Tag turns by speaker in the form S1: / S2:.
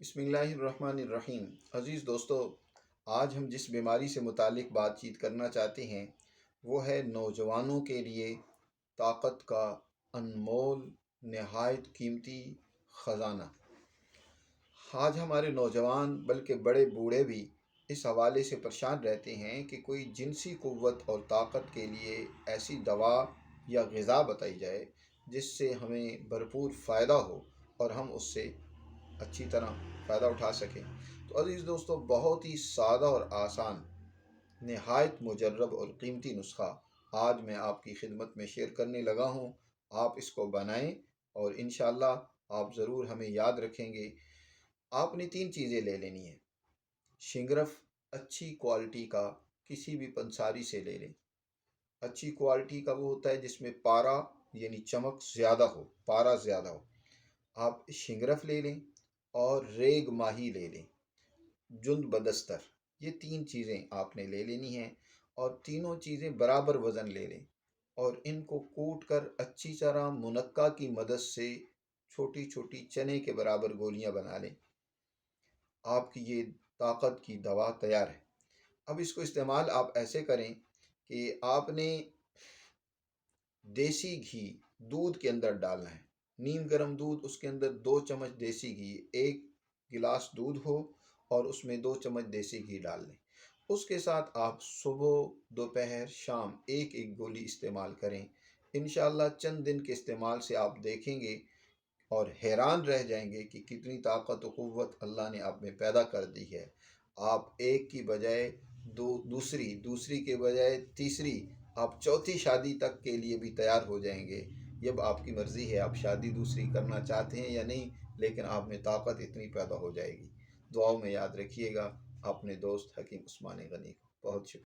S1: بسم اللہ الرحمن الرحیم۔ عزیز دوستو، آج ہم جس بیماری سے متعلق بات چیت کرنا چاہتے ہیں وہ ہے نوجوانوں کے لیے طاقت کا انمول نہایت قیمتی خزانہ۔ آج ہمارے نوجوان بلکہ بڑے بوڑھے بھی اس حوالے سے پریشان رہتے ہیں کہ کوئی جنسی قوت اور طاقت کے لیے ایسی دوا یا غذا بتائی جائے جس سے ہمیں بھرپور فائدہ ہو اور ہم اس سے اچھی طرح فائدہ اٹھا سکیں۔ تو عزیز دوستو، بہت ہی سادہ اور آسان نہایت مجرب اور قیمتی نسخہ آج میں آپ کی خدمت میں شیئر کرنے لگا ہوں۔ آپ اس کو بنائیں اور انشاءاللہ آپ ضرور ہمیں یاد رکھیں گے۔ آپ نے 3 چیزیں لے لینی ہیں۔ شنگرف اچھی کوالٹی کا کسی بھی پنساری سے لے لیں۔ اچھی کوالٹی کا وہ ہوتا ہے جس میں پارا یعنی چمک زیادہ ہو، پارا زیادہ ہو۔ آپ شنگرف لے لیں اور ریگ ماہی لے لیں، جند بدستر، یہ 3 چیزیں آپ نے لے لینی ہیں اور تینوں چیزیں برابر وزن لے لیں اور ان کو کوٹ کر اچھی طرح منقہ کی مدد سے چھوٹی چھوٹی چنے کے برابر گولیاں بنا لیں۔ آپ کی یہ طاقت کی دوا تیار ہے۔ اب اس کو استعمال آپ ایسے کریں کہ آپ نے دیسی گھی دودھ کے اندر ڈالنا ہے، نیم گرم دودھ، اس کے اندر 2 چمچ دیسی گھی، 1 گلاس دودھ ہو اور اس میں 2 چمچ دیسی گھی ڈال لیں۔ اس کے ساتھ آپ صبح، دوپہر، شام ایک ایک گولی استعمال کریں۔ انشاءاللہ چند دن کے استعمال سے آپ دیکھیں گے اور حیران رہ جائیں گے کہ کتنی طاقت و قوت اللہ نے آپ میں پیدا کر دی ہے۔ آپ ایک کی بجائے دوسری کے بجائے تیسری، آپ چوتھی شادی تک کے لیے بھی تیار ہو جائیں گے۔ یہ آپ کی مرضی ہے، آپ شادی دوسری کرنا چاہتے ہیں یا نہیں، لیکن آپ میں طاقت اتنی پیدا ہو جائے گی۔ دعاؤں میں یاد رکھیے گا۔ اپنے دوست حکیم عثمان غنی کو بہت شکریہ۔